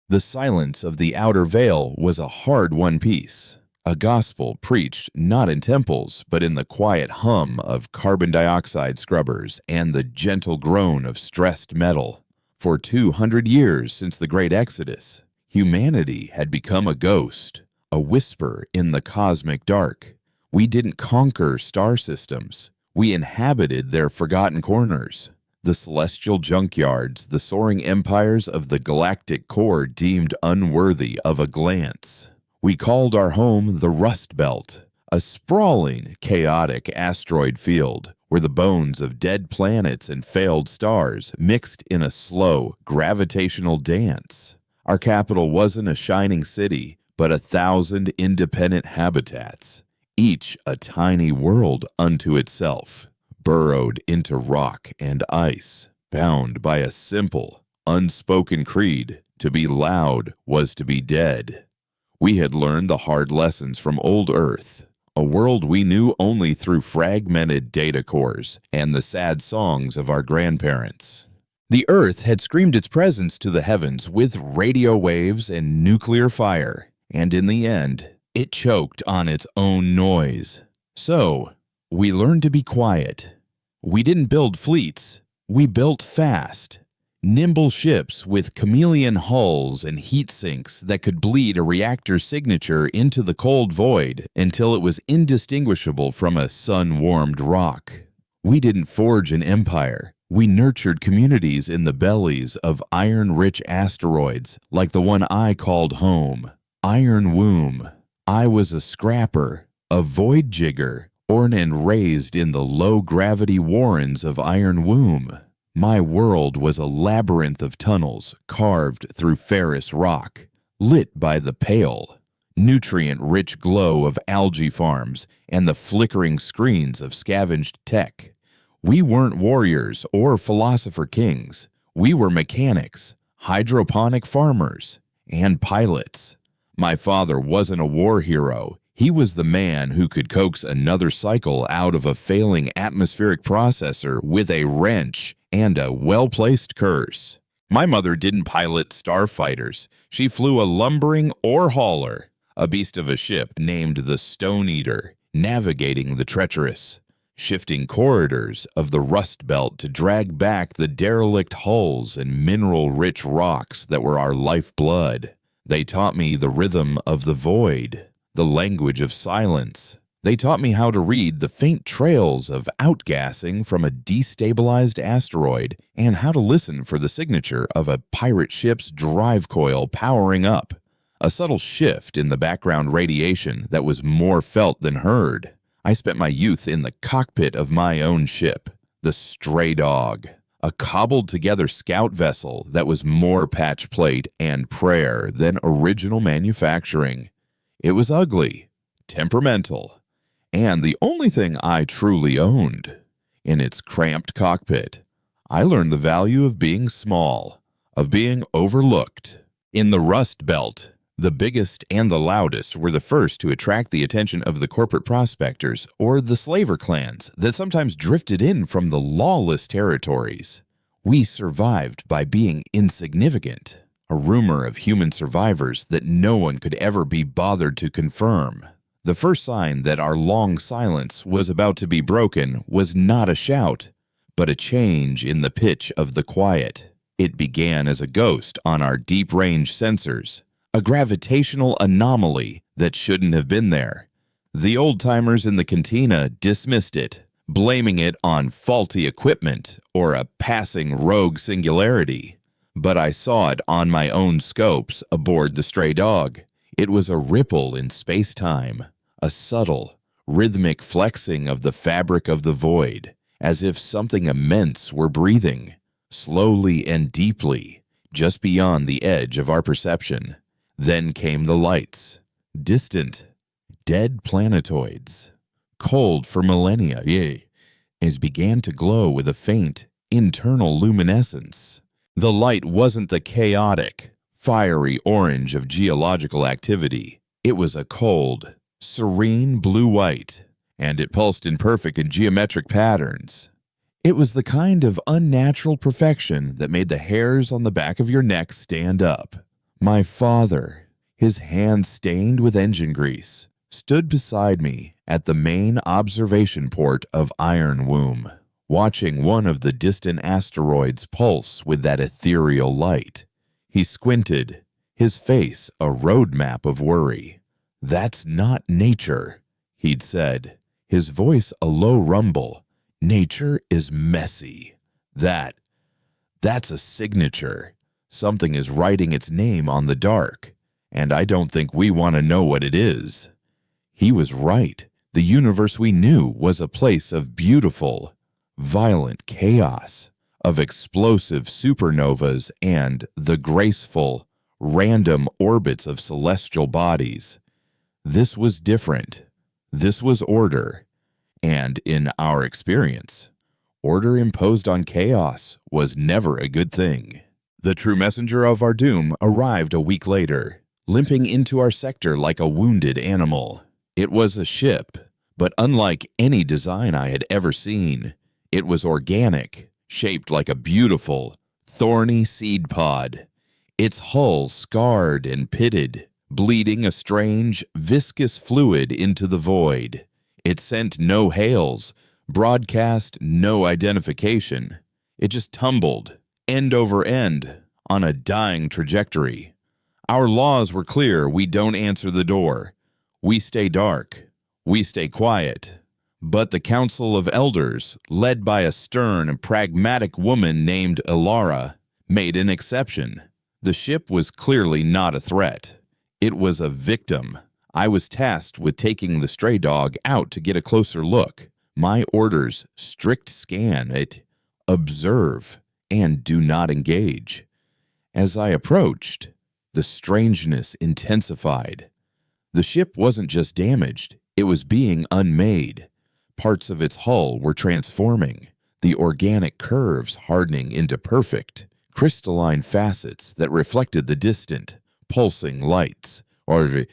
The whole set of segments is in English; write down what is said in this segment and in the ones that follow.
The silence of the outer veil was a hard-won peace, a gospel preached not in temples but in the quiet hum of carbon dioxide scrubbers and the gentle groan of stressed metal. For 200 years since the Great Exodus, humanity had become a ghost, a whisper in the cosmic dark. We didn't conquer star systems. We inhabited their forgotten corners. The celestial junkyards, the soaring empires of the galactic core deemed unworthy of a glance. We called our home the Rust Belt, a sprawling, chaotic asteroid field where the bones of dead planets and failed stars mixed in a slow, gravitational dance. Our capital wasn't a shining city, but 1,000 independent habitats, each a tiny world unto itself, burrowed into rock and ice, bound by a simple, unspoken creed: to be loud was to be dead. We had learned the hard lessons from old Earth, a world we knew only through fragmented data cores and the sad songs of our grandparents. The Earth had screamed its presence to the heavens with radio waves and nuclear fire, and in the end, it choked on its own noise. So, we learned to be quiet. We didn't build fleets. We built fast. Nimble ships with chameleon hulls and heat sinks that could bleed a reactor signature into the cold void until it was indistinguishable from a sun-warmed rock. We didn't forge an empire. We nurtured communities in the bellies of iron-rich asteroids like the one I called home. Iron Womb. I was a scrapper, a void jigger, born and raised in the low-gravity warrens of Iron Womb. My world was a labyrinth of tunnels carved through ferrous rock, lit by the pale, nutrient-rich glow of algae farms and the flickering screens of scavenged tech. We weren't warriors or philosopher kings. We were mechanics, hydroponic farmers, and pilots. My father wasn't a war hero. He was the man who could coax another cycle out of a failing atmospheric processor with a wrench and a well-placed curse. My mother didn't pilot starfighters. She flew a lumbering ore hauler, a beast of a ship named the Stone Eater, navigating the treacherous, shifting corridors of the Rust Belt to drag back the derelict hulls and mineral-rich rocks that were our lifeblood. They taught me the rhythm of the void, the language of silence. They taught me how to read the faint trails of outgassing from a destabilized asteroid and how to listen for the signature of a pirate ship's drive coil powering up, a subtle shift in the background radiation that was more felt than heard. I spent my youth in the cockpit of my own ship, the Stray Dog, a cobbled-together scout vessel that was more patch plate and prayer than original manufacturing. It was ugly, temperamental, and the only thing I truly owned. In its cramped cockpit, I learned the value of being small, of being overlooked. In the Rust Belt, the biggest and the loudest were the first to attract the attention of the corporate prospectors or the slaver clans that sometimes drifted in from the lawless territories. We survived by being insignificant, a rumor of human survivors that no one could ever be bothered to confirm. The first sign that our long silence was about to be broken was not a shout, but a change in the pitch of the quiet. It began as a ghost on our deep-range sensors, a gravitational anomaly that shouldn't have been there. The old-timers in the cantina dismissed it, blaming it on faulty equipment or a passing rogue singularity. But I saw it on my own scopes aboard the Stray Dog. It was a ripple in space-time, a subtle, rhythmic flexing of the fabric of the void, as if something immense were breathing, slowly and deeply, just beyond the edge of our perception. Then came the lights, distant, dead planetoids, cold for millennia, as began to glow with a faint, internal luminescence. The light wasn't the chaotic, fiery orange of geological activity. It was a cold, serene blue-white, and it pulsed in perfect and geometric patterns. It was the kind of unnatural perfection that made the hairs on the back of your neck stand up. My father, his hands stained with engine grease, stood beside me at the main observation port of Iron Womb, watching one of the distant asteroids pulse with that ethereal light. He squinted, his face a roadmap of worry. "That's not nature," he'd said, his voice a low rumble. "Nature is messy. That's a signature. Something is writing its name on the dark, and I don't think we want to know what it is." He was right. The universe we knew was a place of beautiful, violent chaos, of explosive supernovas and the graceful, random orbits of celestial bodies. This was different. This was order. And in our experience, order imposed on chaos was never a good thing. The true messenger of our doom arrived a week later, limping into our sector like a wounded animal. It was a ship, but unlike any design I had ever seen, it was organic, shaped like a beautiful, thorny seed pod. Its hull scarred and pitted, bleeding a strange, viscous fluid into the void. It sent no hails, broadcast no identification. It just tumbled, end over end, on a dying trajectory. Our laws were clear. We don't answer the door. We stay dark. We stay quiet. But the Council of Elders, led by a stern and pragmatic woman named Ilara, made an exception. The ship was clearly not a threat. It was a victim. I was tasked with taking the stray dog out to get a closer look. My orders: strict scan it, observe, and do not engage. As I approached, the strangeness intensified. The ship wasn't just damaged, it was being unmade. Parts of its hull were transforming, the organic curves hardening into perfect, crystalline facets that reflected the distant, pulsing lights. I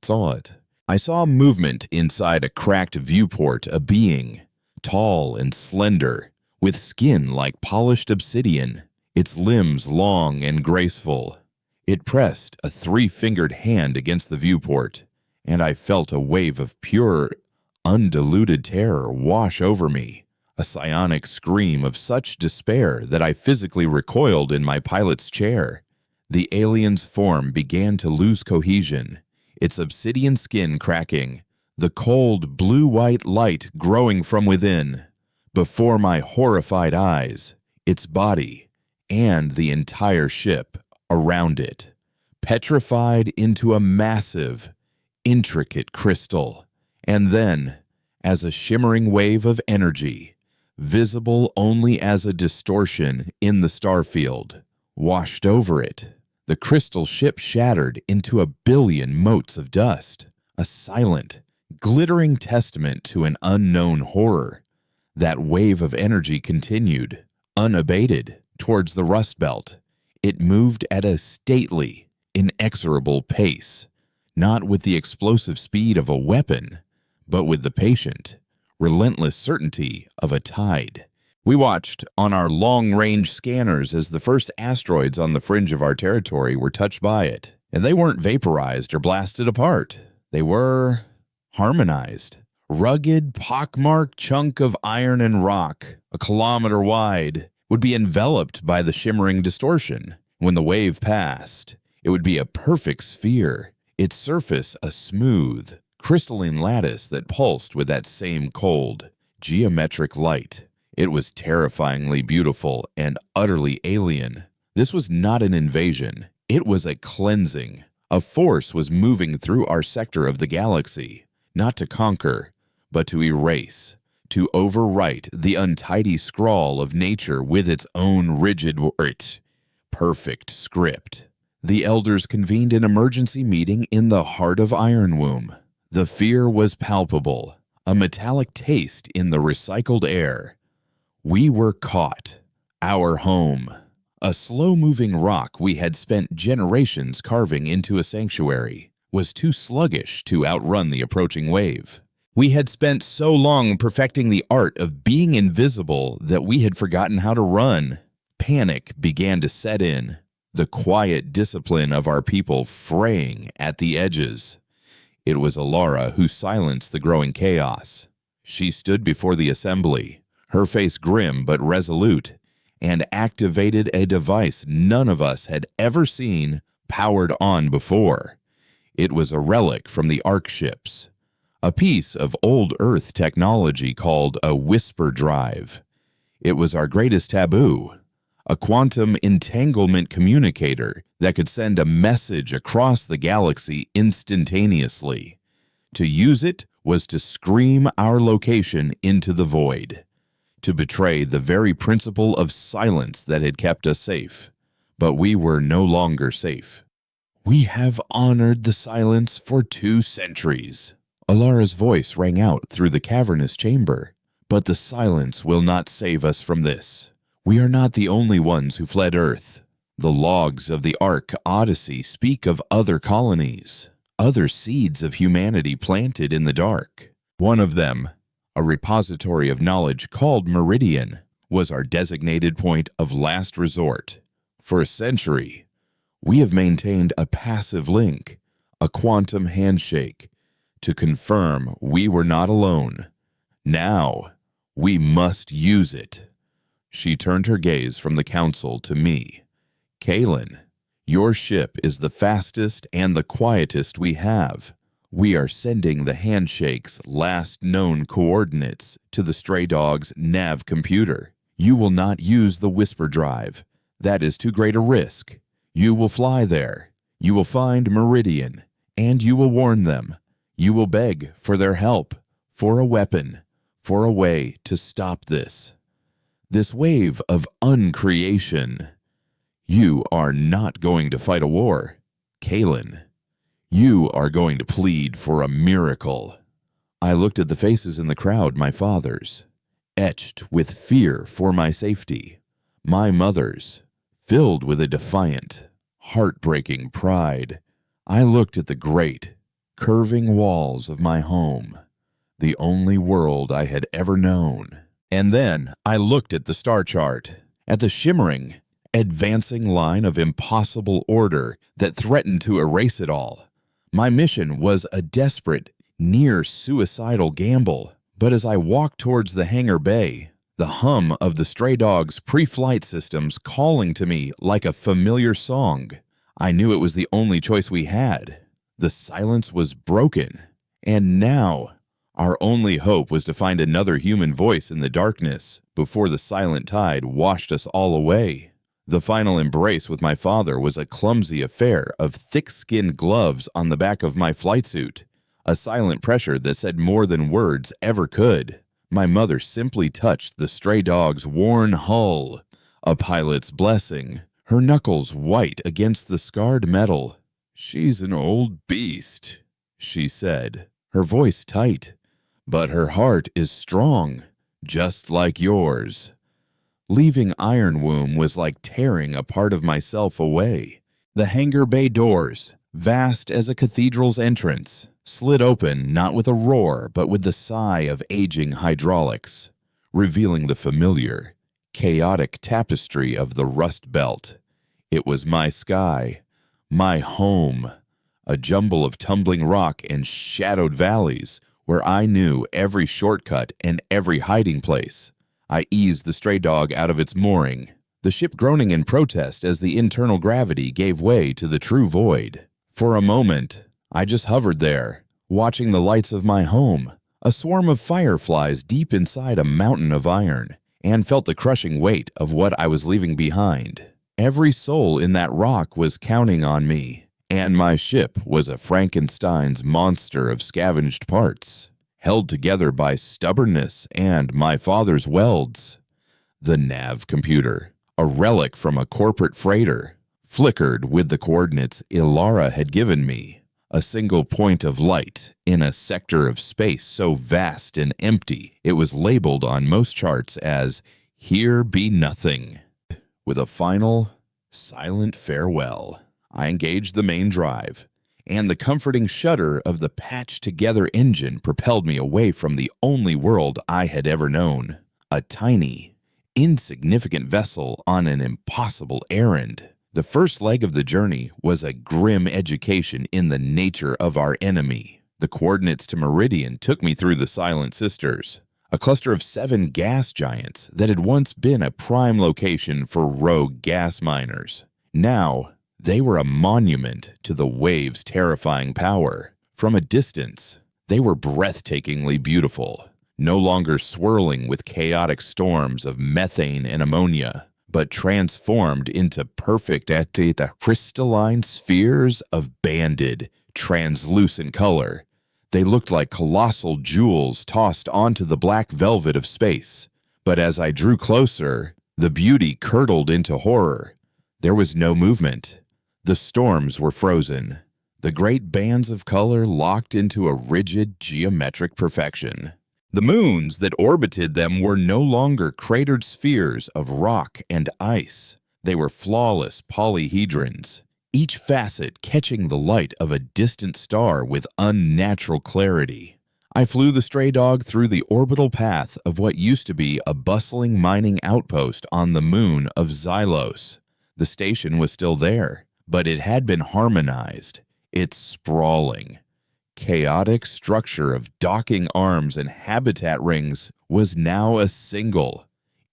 saw it. I saw movement inside a cracked viewport, a being, tall and slender, with skin like polished obsidian, its limbs long and graceful. It pressed a three-fingered hand against the viewport, and I felt a wave of pure, undiluted terror wash over me, a psionic scream of such despair that I physically recoiled in my pilot's chair. The alien's form began to lose cohesion, its obsidian skin cracking, the cold blue-white light growing from within. Before my horrified eyes, its body and the entire ship around it, petrified into a massive, intricate crystal. And then, as a shimmering wave of energy, visible only as a distortion in the starfield, washed over it, the crystal ship shattered into a billion motes of dust, a silent, glittering testament to an unknown horror. That wave of energy continued, unabated, towards the Rust Belt. It moved at a stately, inexorable pace, not with the explosive speed of a weapon, but with the patient, relentless certainty of a tide. We watched on our long-range scanners as the first asteroids on the fringe of our territory were touched by it, and they weren't vaporized or blasted apart. They were harmonized. Rugged, pockmarked chunk of iron and rock, a kilometer wide, would be enveloped by the shimmering distortion. When the wave passed, it would be a perfect sphere, its surface a smooth, crystalline lattice that pulsed with that same cold, geometric light. It was terrifyingly beautiful and utterly alien. This was not an invasion. It was a cleansing. A force was moving through our sector of the galaxy, not to conquer, but to erase, to overwrite the untidy scrawl of nature with its own rigid, perfect script. The elders convened an emergency meeting in the heart of Iron Womb. The fear was palpable, a metallic taste in the recycled air. We were caught. Our home. A slow-moving rock we had spent generations carving into a sanctuary was too sluggish to outrun the approaching wave. We had spent so long perfecting the art of being invisible that we had forgotten how to run. Panic began to set in. the quiet discipline of our people fraying at the edges. It was Alara who silenced the growing chaos. She stood before the assembly, her face grim but resolute, and activated a device none of us had ever seen powered on before. It was a relic from the Ark ships, a piece of old Earth technology called a whisper drive. It was our greatest taboo, a quantum entanglement communicator that could send a message across the galaxy instantaneously. To use it was to scream our location into the void, to betray the very principle of silence that had kept us safe. But we were no longer safe. "We have honored the silence for 2 centuries. Alara's voice rang out through the cavernous chamber. But the silence will not save us from this. We are not the only ones who fled Earth. The logs of the Ark Odyssey speak of other colonies, other seeds of humanity planted in the dark. One of them, a repository of knowledge called Meridian, was our designated point of last resort. For a century, we have maintained a passive link, a quantum handshake, to confirm we were not alone. Now, we must use it." She turned her gaze from the council to me. "Kaylin, your ship is the fastest and the quietest we have. We are sending the handshake's last known coordinates to the stray dog's nav computer. You will not use the whisper drive. That is too great a risk. You will fly there. You will find Meridian, and you will warn them. You will beg for their help, for a weapon, for a way to stop this wave of uncreation. You are not going to fight a war, Kaylin. You are going to plead for a miracle." I looked at the faces in the crowd, my father's, etched with fear for my safety, my mother's, filled with a defiant, heartbreaking pride. I looked at the great, curving walls of my home, the only world I had ever known. And then I looked at the star chart, at the shimmering, advancing line of impossible order that threatened to erase it all. My mission was a desperate, near-suicidal gamble, but as I walked towards the hangar bay, the hum of the stray dog's pre-flight systems calling to me like a familiar song, I knew it was the only choice we had. The silence was broken, and now our only hope was to find another human voice in the darkness before the silent tide washed us all away. The final embrace with my father was a clumsy affair of thick-skinned gloves on the back of my flight suit, a silent pressure that said more than words ever could. My mother simply touched the stray dog's worn hull, a pilot's blessing, her knuckles white against the scarred metal. "She's an old beast," she said, her voice tight. "But her heart is strong, just like yours." Leaving Iron Womb was like tearing a part of myself away. The hangar bay doors, vast as a cathedral's entrance, slid open not with a roar but with the sigh of aging hydraulics, revealing the familiar, chaotic tapestry of the Rust Belt. It was my sky, my home, a jumble of tumbling rock and shadowed valleys, where I knew every shortcut and every hiding place. I eased the stray dog out of its mooring, the ship groaning in protest as the internal gravity gave way to the true void. For a moment, I just hovered there, watching the lights of my home, a swarm of fireflies deep inside a mountain of iron, and felt the crushing weight of what I was leaving behind. Every soul in that rock was counting on me, and my ship was a Frankenstein's monster of scavenged parts, held together by stubbornness and my father's welds. The nav computer, a relic from a corporate freighter, flickered with the coordinates Ilara had given me, a single point of light in a sector of space so vast and empty it was labeled on most charts as "Here be nothing." With a final, silent farewell, I engaged the main drive, and the comforting shudder of the patched-together engine propelled me away from the only world I had ever known, a tiny, insignificant vessel on an impossible errand. The first leg of the journey was a grim education in the nature of our enemy. The coordinates to Meridian took me through the Silent Sisters, a cluster of 7 gas giants that had once been a prime location for rogue gas miners. Now, they were a monument to the wave's terrifying power. From a distance, they were breathtakingly beautiful, no longer swirling with chaotic storms of methane and ammonia, but transformed into perfect crystalline spheres of banded, translucent color. They looked like colossal jewels tossed onto the black velvet of space. But as I drew closer, the beauty curdled into horror. There was no movement. The storms were frozen. The great bands of color locked into a rigid geometric perfection. The moons that orbited them were no longer cratered spheres of rock and ice. They were flawless polyhedrons, each facet catching the light of a distant star with unnatural clarity. I flew the stray dog through the orbital path of what used to be a bustling mining outpost on the moon of Xylos. The station was still there, but it had been harmonized. Its sprawling, chaotic structure of docking arms and habitat rings was now a single,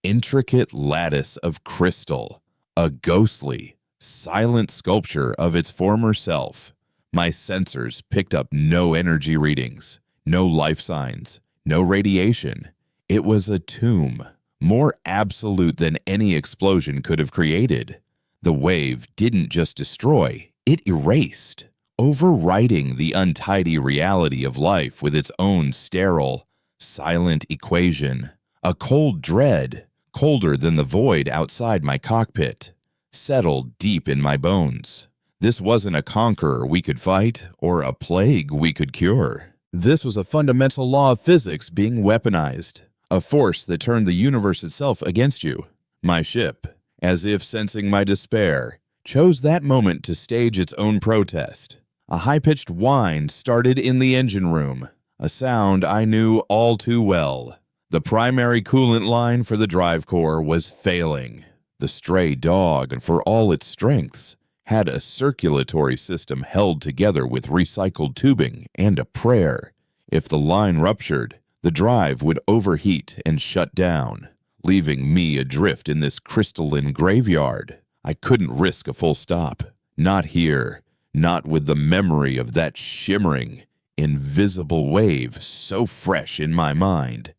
intricate lattice of crystal, a ghostly, silent sculpture of its former self. My sensors picked up no energy readings, no life signs, no radiation. It was a tomb, more absolute than any explosion could have created. The wave didn't just destroy, it erased, overwriting the untidy reality of life with its own sterile, silent equation. A cold dread, colder than the void outside my cockpit, settled deep in my bones. This wasn't a conqueror we could fight or a plague we could cure. This was a fundamental law of physics being weaponized, a force that turned the universe itself against you. My ship, as if sensing my despair, chose that moment to stage its own protest. A high-pitched whine started in the engine room, a sound I knew all too well. The primary coolant line for the drive core was failing. The stray dog, for all its strengths, had a circulatory system held together with recycled tubing and a prayer. If the line ruptured, the drive would overheat and shut down, leaving me adrift in this crystalline graveyard. I couldn't risk a full stop. Not here. Not with the memory of that shimmering, invisible wave so fresh in my mind.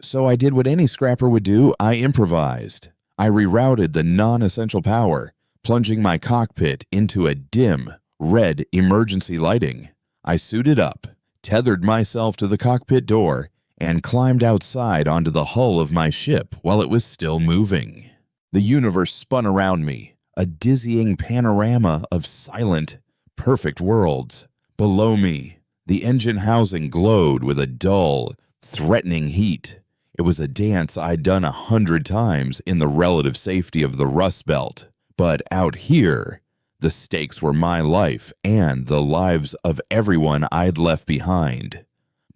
So I did what any scrapper would do. I improvised. I rerouted the non-essential power, plunging my cockpit into a dim, red emergency lighting. I suited up, tethered myself to the cockpit door, and climbed outside onto the hull of my ship while it was still moving. The universe spun around me, a dizzying panorama of silent, perfect worlds. Below me, the engine housing glowed with a dull, threatening heat. It was a dance I'd done 100 times in the relative safety of the Rust Belt. But out here, the stakes were my life and the lives of everyone I'd left behind.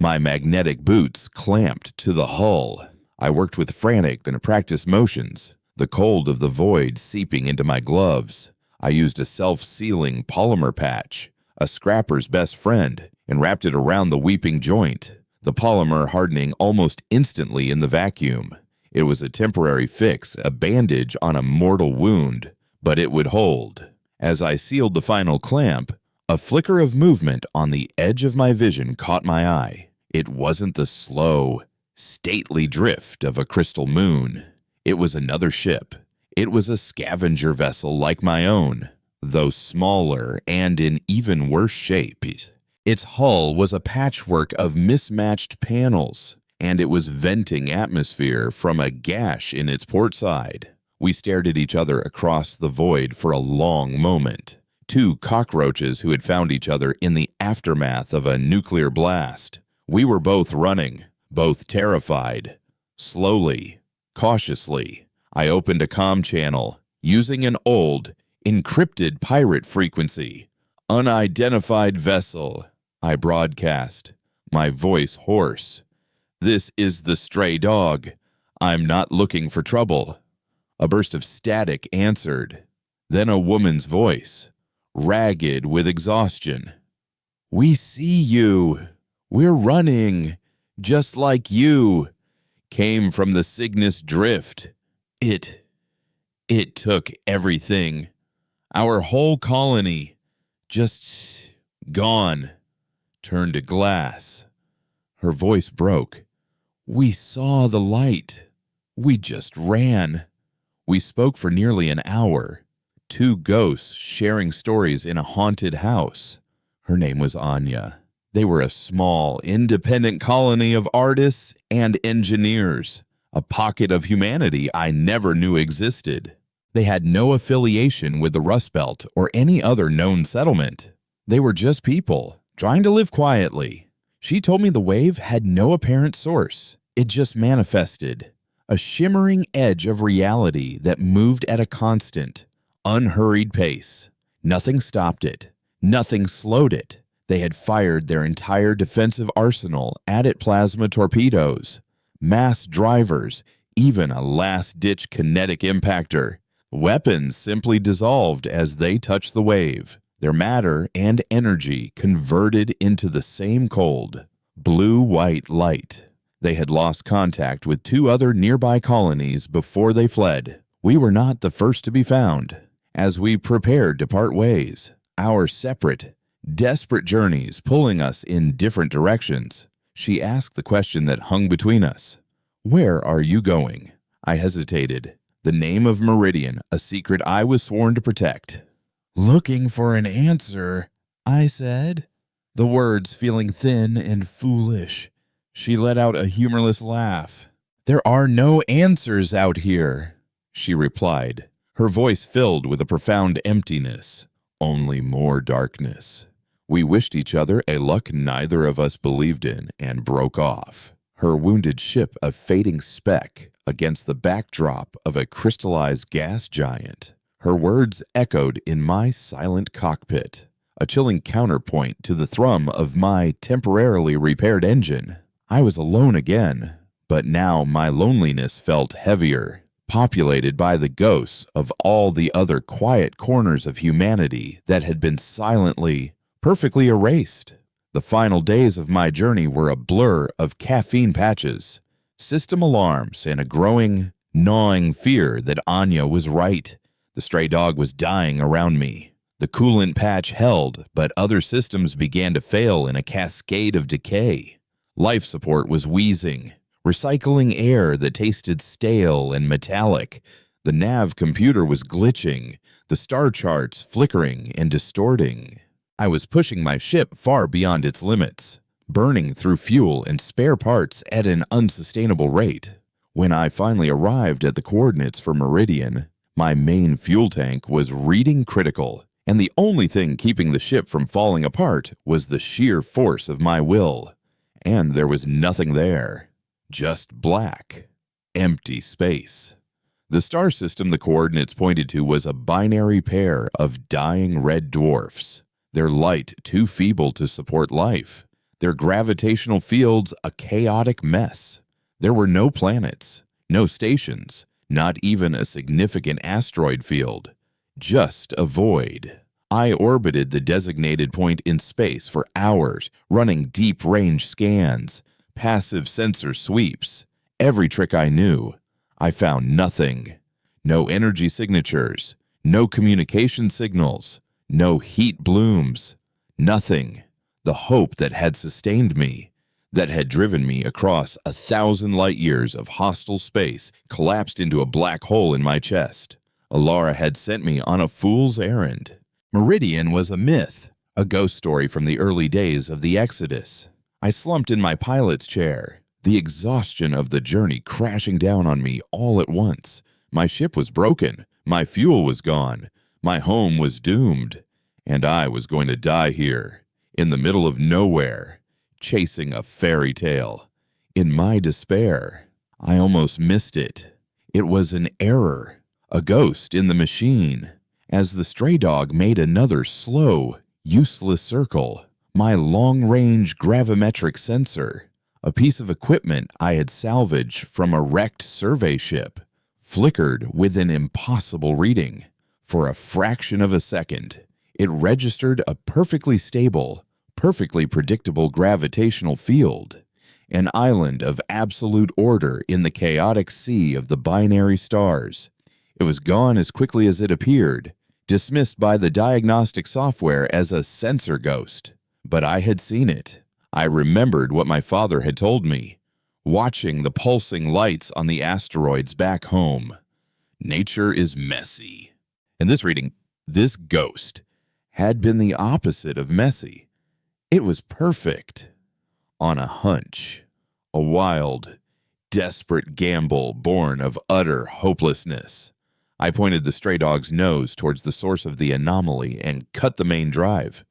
My magnetic boots clamped to the hull. I worked with frantic and practiced motions, the cold of the void seeping into my gloves. I used a self-sealing polymer patch, a scrapper's best friend, and wrapped it around the weeping joint, the polymer hardening almost instantly in the vacuum. It was a temporary fix, a bandage on a mortal wound, but it would hold. As I sealed the final clamp, a flicker of movement on the edge of my vision caught my eye. It wasn't the slow, stately drift of a crystal moon. It was another ship. It was a scavenger vessel like my own, though smaller and in even worse shape. Its hull was a patchwork of mismatched panels, and it was venting atmosphere from a gash in its port side. We stared at each other across the void for a long moment. Two cockroaches who had found each other in the aftermath of a nuclear blast. We were both running, both terrified. Slowly, cautiously, I opened a comm channel, using an old, encrypted pirate frequency. "Unidentified vessel," I broadcast, my voice hoarse. "This is the stray dog. I'm not looking for trouble." A burst of static answered. Then a woman's voice, ragged with exhaustion. "We see you. We're running, just like you," came from the Cygnus drift. It took everything. Our whole colony, just gone, turned to glass. Her voice broke. "We saw the light. We just ran." We spoke for nearly an hour. Two ghosts sharing stories in a haunted house. Her name was Anya. They were a small, independent colony of artists and engineers, a pocket of humanity I never knew existed. They had no affiliation with the Rust Belt or any other known settlement. They were just people, trying to live quietly. She told me the wave had no apparent source. It just manifested, a shimmering edge of reality that moved at a constant, unhurried pace. Nothing stopped it. Nothing slowed it. They had fired their entire defensive arsenal at it: plasma torpedoes, mass drivers, even a last-ditch kinetic impactor. Weapons simply dissolved as they touched the wave. Their matter and energy converted into the same cold, blue-white light. They had lost contact with two other nearby colonies before they fled. We were not the first to be found. As we prepared to part ways, our separate, desperate journeys pulling us in different directions, she asked the question that hung between us. "Where are you going?" I hesitated. The name of Meridian, a secret I was sworn to protect. "Looking for an answer," I said, the words feeling thin and foolish. She let out a humorless laugh. "There are no answers out here," she replied, her voice filled with a profound emptiness. Only more darkness. We wished each other a luck neither of us believed in and broke off, her wounded ship a fading speck against the backdrop of a crystallized gas giant. Her words echoed in my silent cockpit, a chilling counterpoint to the thrum of my temporarily repaired engine. I was alone again, but now my loneliness felt heavier, populated by the ghosts of all the other quiet corners of humanity that had been silently, perfectly erased. The final days of my journey were a blur of caffeine patches, system alarms, and a growing, gnawing fear that Anya was right. The stray dog was dying around me. The coolant patch held, but other systems began to fail in a cascade of decay. Life support was wheezing, recycling air that tasted stale and metallic. The nav computer was glitching, the star charts flickering and distorting. I was pushing my ship far beyond its limits, burning through fuel and spare parts at an unsustainable rate. When I finally arrived at the coordinates for Meridian, my main fuel tank was reading critical, and the only thing keeping the ship from falling apart was the sheer force of my will. And there was nothing there. Just black, empty space. The star system the coordinates pointed to was a binary pair of dying red dwarfs, their light too feeble to support life, their gravitational fields a chaotic mess. There were no planets, no stations, not even a significant asteroid field, just a void. I orbited the designated point in space for hours, running deep-range scans, passive sensor sweeps, every trick I knew. I found nothing. No energy signatures, no communication signals, no heat blooms, nothing. The hope that had sustained me, that had driven me across 1,000 light-years of hostile space, collapsed into a black hole in my chest. Alara had sent me on a fool's errand. Meridian was a myth, a ghost story from the early days of the Exodus. I slumped in my pilot's chair, the exhaustion of the journey crashing down on me all at once. My ship was broken, my fuel was gone, my home was doomed, and I was going to die here, in the middle of nowhere, chasing a fairy tale. In my despair, I almost missed it. It was an error, a ghost in the machine. As the stray dog made another slow, useless circle, my long-range gravimetric sensor, a piece of equipment I had salvaged from a wrecked survey ship, flickered with an impossible reading, For a fraction of a second, it registered a perfectly stable, perfectly predictable gravitational field, an island of absolute order in the chaotic sea of the binary stars. It was gone as quickly as it appeared, dismissed by the diagnostic software as a sensor ghost. But I had seen it. I remembered what my father had told me, watching the pulsing lights on the asteroids back home. Nature is messy. In this reading, this ghost had been the opposite of messy. It was perfect. On a hunch, a wild, desperate gamble born of utter hopelessness. I pointed the stray dog's nose towards the source of the anomaly and cut the main drive.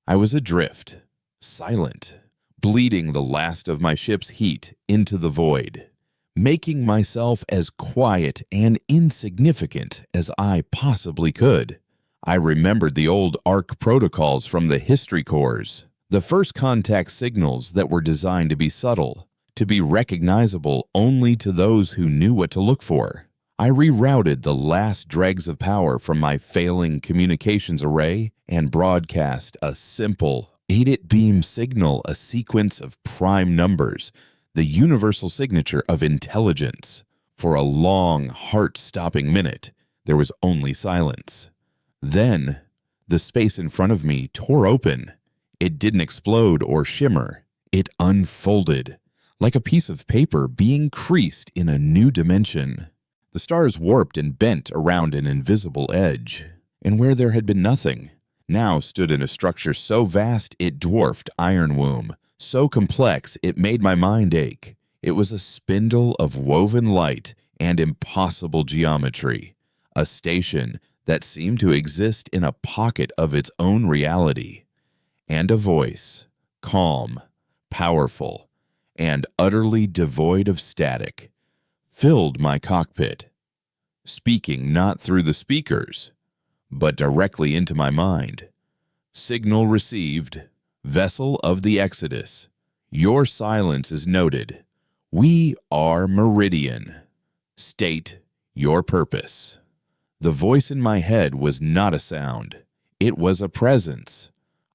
I was adrift, silent, bleeding the last of my ship's heat into the void, making myself as quiet and insignificant as I possibly could. I remembered the old ARC protocols from the history course, the first contact signals that were designed to be subtle, to be recognizable only to those who knew what to look for. I rerouted the last dregs of power from my failing communications array and broadcast a simple 8-bit beam signal, a sequence of prime numbers, the universal signature of intelligence. For a long, heart-stopping minute, there was only silence. Then, the space in front of me tore open. It didn't explode or shimmer. It unfolded, like a piece of paper being creased in a new dimension. The stars warped and bent around an invisible edge, and where there had been nothing, now stood in a structure so vast it dwarfed Iron Womb, so complex it made my mind ache. It was a spindle of woven light and impossible geometry, a station that seemed to exist in a pocket of its own reality, and a voice, calm, powerful, and utterly devoid of static, filled my cockpit, speaking not through the speakers, but directly into my mind. Signal received. Vessel of the Exodus. Your silence is noted. We are Meridian. State your purpose. The voice in my head was not a sound. It was a presence.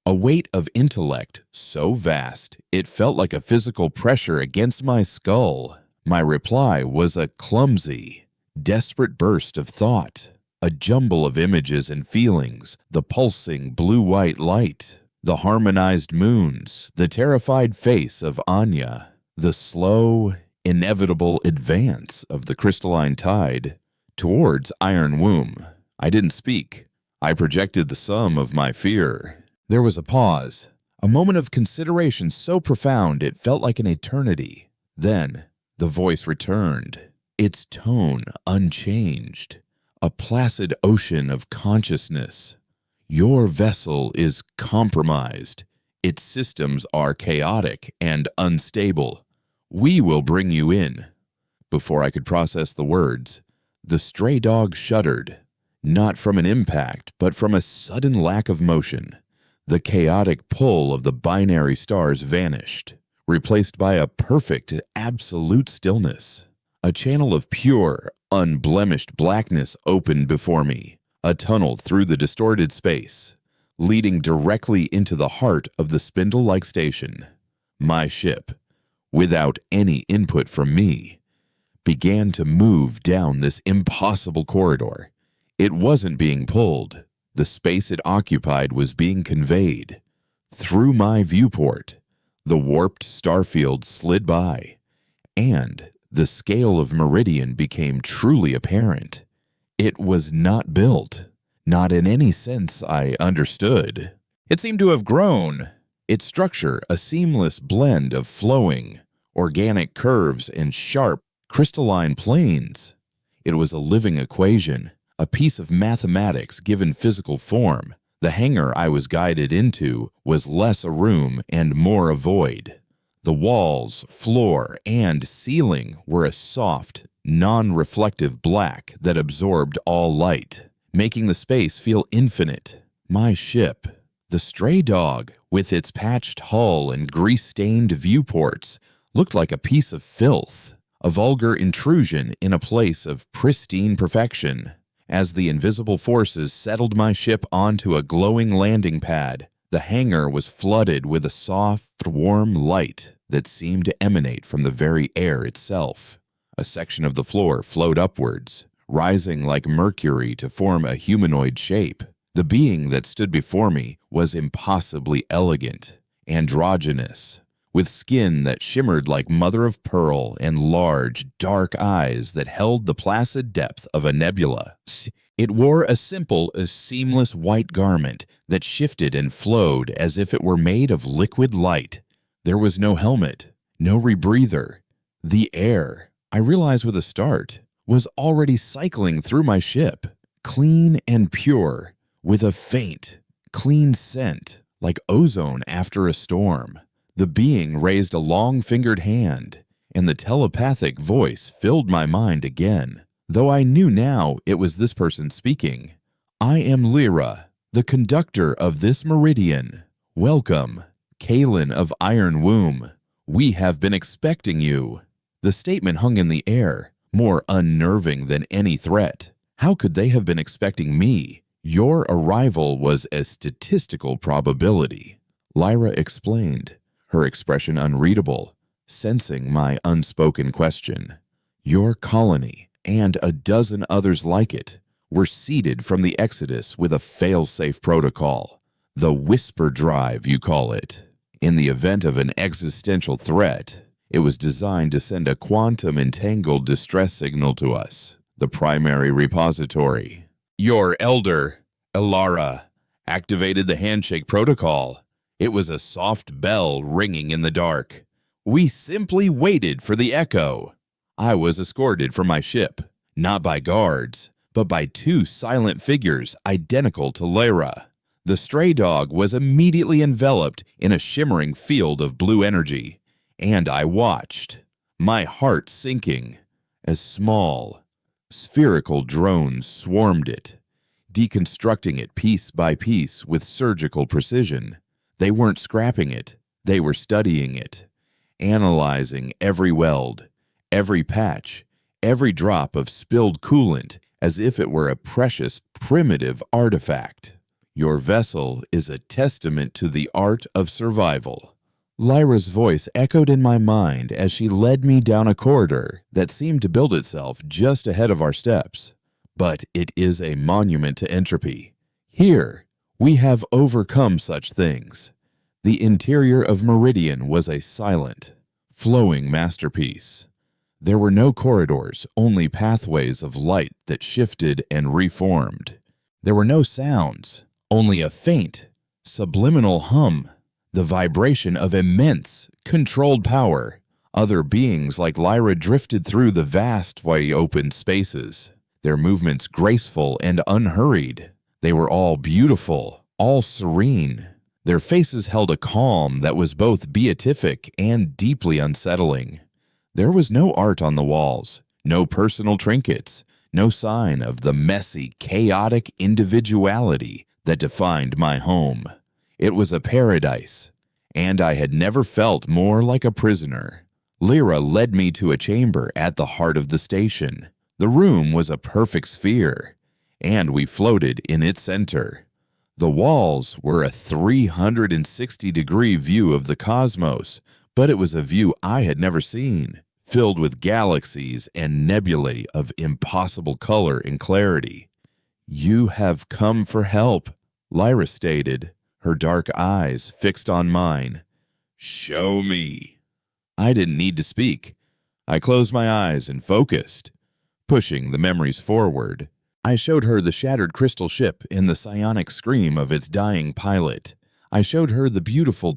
A weight of intellect so vast it felt like a physical pressure against my skull. My reply was a clumsy, desperate burst of thought, a jumble of images and feelings, the pulsing blue-white light, the harmonized moons, the terrified face of Anya, the slow, inevitable advance of the crystalline tide towards Iron Womb. I didn't speak. I projected the sum of my fear. There was a pause, a moment of consideration so profound it felt like an eternity. Then, the voice returned, its tone unchanged, a placid ocean of consciousness. Your vessel is compromised. Its systems are chaotic and unstable. We will bring you in. Before I could process the words, the stray dog shuddered, not from an impact, but from a sudden lack of motion. The chaotic pull of the binary stars vanished, replaced by a perfect, absolute stillness. A channel of pure, unblemished blackness opened before me, a tunnel through the distorted space, leading directly into the heart of the spindle-like station. My ship, without any input from me, began to move down this impossible corridor. It wasn't being pulled. The space it occupied was being conveyed. Through my viewport, the warped starfield slid by, and the scale of Meridian became truly apparent. It was not built, not in any sense I understood. It seemed to have grown, its structure a seamless blend of flowing, organic curves and sharp, crystalline planes. It was a living equation, a piece of mathematics given physical form. The hangar I was guided into was less a room and more a void. The walls, floor, and ceiling were a soft, non-reflective black that absorbed all light, making the space feel infinite. My ship, the stray dog, with its patched hull and grease-stained viewports, looked like a piece of filth, a vulgar intrusion in a place of pristine perfection. As the invisible forces settled my ship onto a glowing landing pad, the hangar was flooded with a soft, warm light that seemed to emanate from the very air itself. A section of the floor flowed upwards, rising like mercury to form a humanoid shape. The being that stood before me was impossibly elegant, androgynous, with skin that shimmered like mother of pearl and large, dark eyes that held the placid depth of a nebula. It wore a simple, seamless white garment that shifted and flowed as if it were made of liquid light. There was no helmet, no rebreather. The air, I realized with a start, was already cycling through my ship, clean and pure, with a faint, clean scent like ozone after a storm. The being raised a long-fingered hand, and the telepathic voice filled my mind again, though I knew now it was this person speaking. "I am Lyra, the conductor of this meridian. Welcome, Kaelin of Iron Womb. We have been expecting you." The statement hung in the air, more unnerving than any threat. How could they have been expecting me? "Your arrival was a statistical probability," Lyra explained, her expression unreadable, sensing my unspoken question. "Your colony, and a dozen others like it, were seeded from the Exodus with a fail-safe protocol. The Whisper Drive, you call it. In the event of an existential threat, it was designed to send a quantum-entangled distress signal to us, the primary repository. Your elder, Elara, activated the handshake protocol. It was a soft bell ringing in the dark. We simply waited for the echo. I was escorted from my ship, not by guards, but by two silent figures identical to Lyra. The stray dog was immediately enveloped in a shimmering field of blue energy, and I watched, my heart sinking, as small, spherical drones swarmed it, deconstructing it piece by piece with surgical precision. They weren't scrapping it, they were studying it, analyzing every weld, every patch, every drop of spilled coolant as if it were a precious, primitive artifact. Your vessel is a testament to the art of survival. Lyra's voice echoed in my mind as she led me down a corridor that seemed to build itself just ahead of our steps. But it is a monument to entropy. Here, we have overcome such things. The interior of Meridian was a silent, flowing masterpiece. There were no corridors, only pathways of light that shifted and reformed. There were no sounds, only a faint, subliminal hum, the vibration of immense, controlled power. Other beings like Lyra drifted through the vast, wide open spaces, their movements graceful and unhurried. They were all beautiful, all serene. Their faces held a calm that was both beatific and deeply unsettling. There was no art on the walls, no personal trinkets, no sign of the messy, chaotic individuality that defined my home. It was a paradise, and I had never felt more like a prisoner. Lyra led me to a chamber at the heart of the station. The room was a perfect sphere, and we floated in its center. The walls were a 360-degree view of the cosmos, but it was a view I had never seen, filled with galaxies and nebulae of impossible color and clarity. "You have come for help," Lyra stated, her dark eyes fixed on mine. "Show me." I didn't need to speak. I closed my eyes and focused, pushing the memories forward. I showed her the shattered crystal ship in the psionic scream of its dying pilot. I showed her the beautiful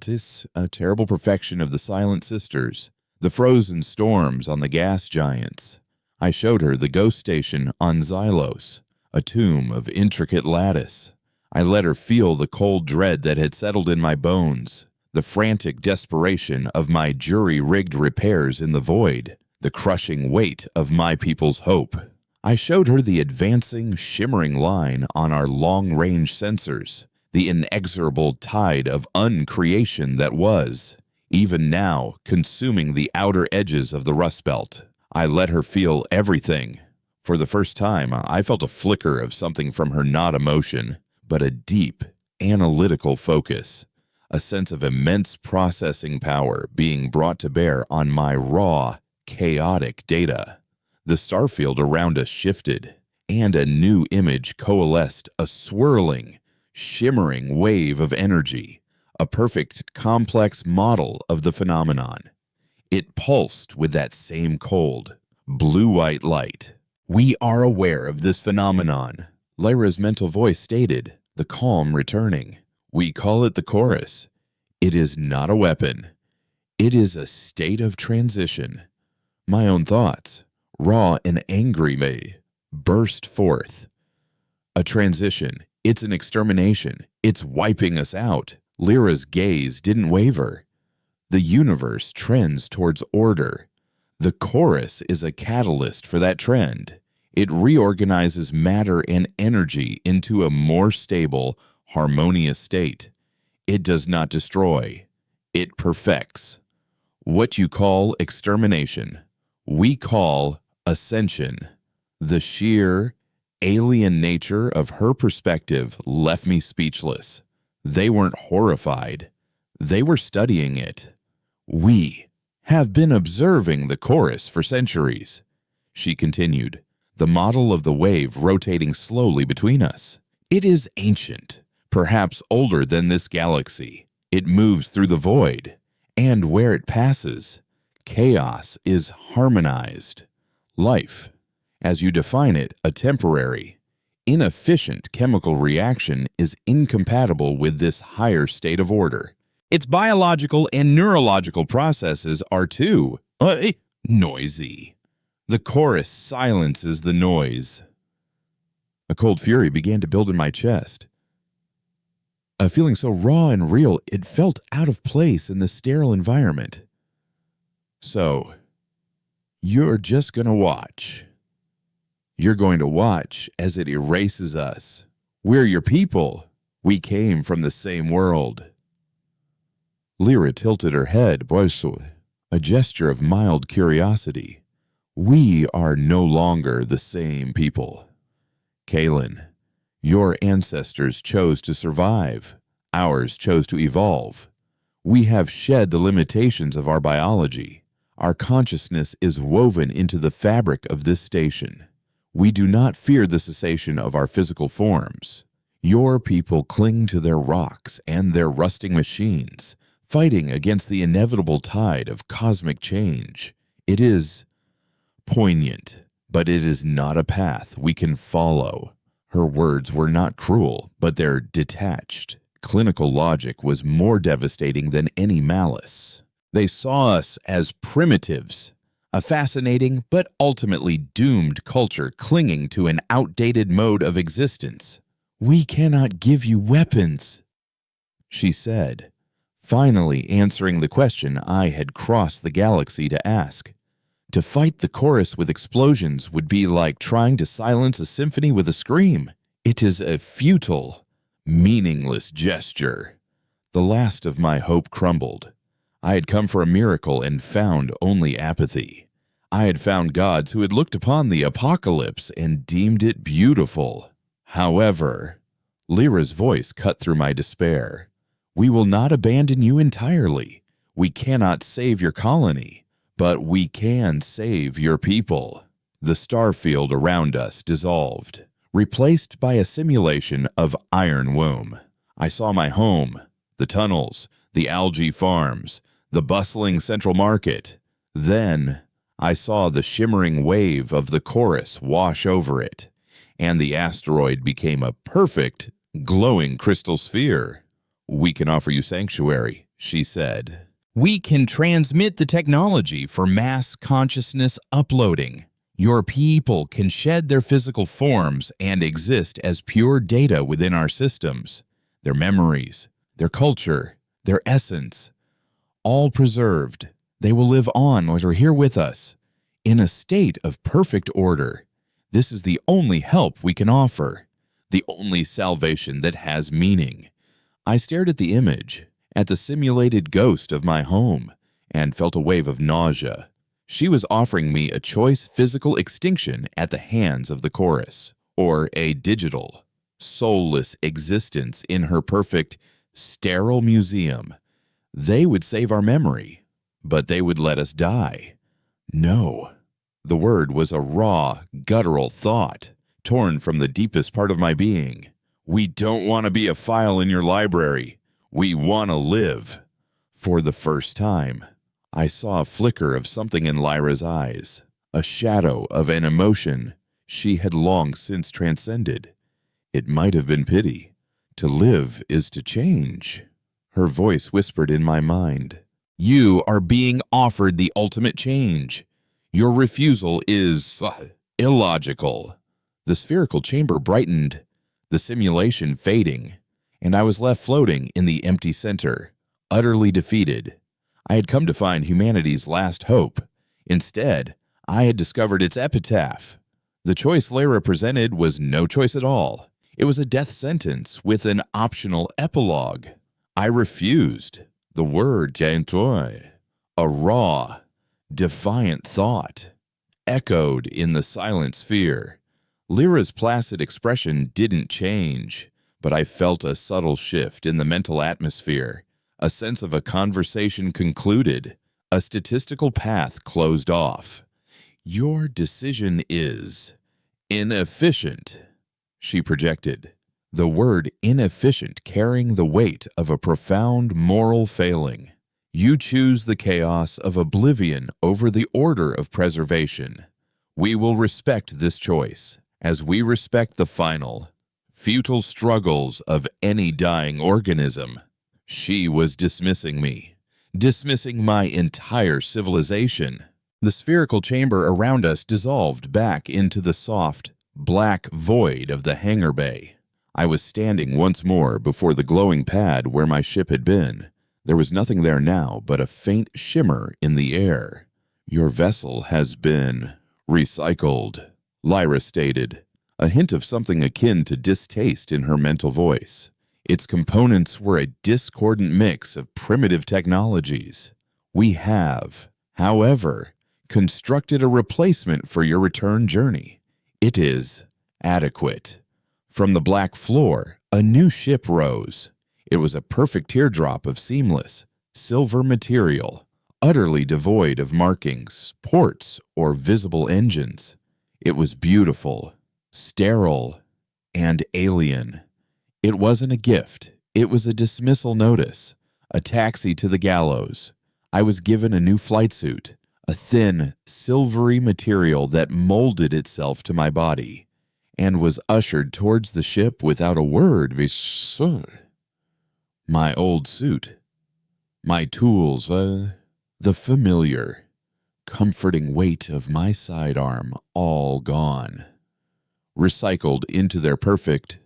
a terrible perfection of the Silent Sisters, the frozen storms on the gas giants. I showed her the ghost station on Xylos, a tomb of intricate lattice. I let her feel the cold dread that had settled in my bones, the frantic desperation of my jury-rigged repairs in the void, the crushing weight of my people's hope. I showed her the advancing, shimmering line on our long-range sensors, the inexorable tide of uncreation that was, even now, consuming the outer edges of the Rust Belt. I let her feel everything, For the first time, I felt a flicker of something from her, not emotion, but a deep, analytical focus, a sense of immense processing power being brought to bear on my raw, chaotic data. The starfield around us shifted, and a new image coalesced, a swirling, shimmering wave of energy, a perfect, complex model of the phenomenon. It pulsed with that same cold, blue-white light. "We are aware of this phenomenon," Lyra's mental voice stated, the calm returning. "We call it the chorus. It is not a weapon. It is a state of transition." My own thoughts, raw and angry, may burst forth. "A transition. It's an extermination. It's wiping us out." Lyra's gaze didn't waver. "The universe trends towards order. The chorus is a catalyst for that trend. It reorganizes matter and energy into a more stable, harmonious state. It does not destroy. It perfects. What you call extermination, we call ascension." The sheer, alien nature of her perspective left me speechless. They weren't horrified. They were studying it. "We have been observing the chorus for centuries," she continued, the model of the wave rotating slowly between us. "It is ancient, perhaps older than this galaxy. It moves through the void, and where it passes, chaos is harmonized. Life, as you define it, a temporary, inefficient chemical reaction, is incompatible with this higher state of order. Its biological and neurological processes are too noisy. The chorus silences the noise." A cold fury began to build in my chest. A feeling so raw and real, it felt out of place in the sterile environment. "So, you're just going to watch. You're going to watch as it erases us. We're your people. We came from the same world." Lyra tilted her head, a gesture of mild curiosity. "We are no longer the same people. Kaylin, your ancestors chose to survive. Ours chose to evolve. We have shed the limitations of our biology. Our consciousness is woven into the fabric of this station. We do not fear the cessation of our physical forms. Your people cling to their rocks and their rusting machines, fighting against the inevitable tide of cosmic change. It is poignant, but it is not a path we can follow." Her words were not cruel, but their detached, clinical logic was more devastating than any malice. They saw us as primitives, a fascinating but ultimately doomed culture clinging to an outdated mode of existence. "We cannot give you weapons," she said, finally answering the question I had crossed the galaxy to ask. To fight the chorus with explosions would be like trying to silence a symphony with a scream. It is a futile, meaningless gesture. The last of my hope crumbled. I had come for a miracle and found only apathy. I had found gods who had looked upon the apocalypse and deemed it beautiful. However, Lyra's voice cut through my despair. "We will not abandon you entirely. We cannot save your colony, but we can save your people." The starfield around us dissolved, replaced by a simulation of iron womb. I saw my home, the tunnels, the algae farms, the bustling central market. Then I saw the shimmering wave of the chorus wash over it, and the asteroid became a perfect, glowing crystal sphere. "We can offer you sanctuary," she said. "We can transmit the technology for mass consciousness uploading. Your people can shed their physical forms and exist as pure data within our systems. Their memories, their culture, their essence, all preserved. They will live on or here with us, in a state of perfect order. This is the only help we can offer, the only salvation that has meaning." I stared at the image, at the simulated ghost of my home, and felt a wave of nausea. She was offering me a choice physical extinction at the hands of the chorus, or a digital, soulless existence in her perfect, sterile museum. They would save our memory, but they would let us die. No. The word was a raw, guttural thought, torn from the deepest part of my being. We don't want to be a file in your library. We want to live. For the first time, I saw a flicker of something in Lyra's eyes, a shadow of an emotion she had long since transcended. It might have been pity. To live is to change. Her voice whispered in my mind. You are being offered the ultimate change. Your refusal is illogical. The spherical chamber brightened, the simulation fading, and I was left floating in the empty center, utterly defeated. I had come to find humanity's last hope. Instead, I had discovered its epitaph. The choice Lyra presented was no choice at all. It was a death sentence with an optional epilogue. I refused. The word "j'entends," a raw, defiant thought, echoed in the silent sphere. Lyra's placid expression didn't change, but I felt a subtle shift in the mental atmosphere, a sense of a conversation concluded, a statistical path closed off. Your decision is inefficient, she projected, the word inefficient carrying the weight of a profound moral failing. You choose the chaos of oblivion over the order of preservation. We will respect this choice, as we respect the final, futile struggles of any dying organism. She was dismissing me, dismissing my entire civilization. The spherical chamber around us dissolved back into the soft, black void of the hangar bay. I was standing once more before the glowing pad where my ship had been. There was nothing there now but a faint shimmer in the air. Your vessel has been recycled, Lyra stated, a hint of something akin to distaste in her mental voice. Its components were a discordant mix of primitive technologies. We have, however, constructed a replacement for your return journey. It is adequate. From the black floor, a new ship rose. It was a perfect teardrop of seamless, silver material, utterly devoid of markings, ports, or visible engines. It was beautiful, sterile, and alien. It wasn't a gift. It was a dismissal notice, a taxi to the gallows. I was given a new flight suit, a thin, silvery material that molded itself to my body, and was ushered towards the ship without a word. My old suit, my tools, the familiar, comforting weight of my sidearm, all gone, recycled into their perfect,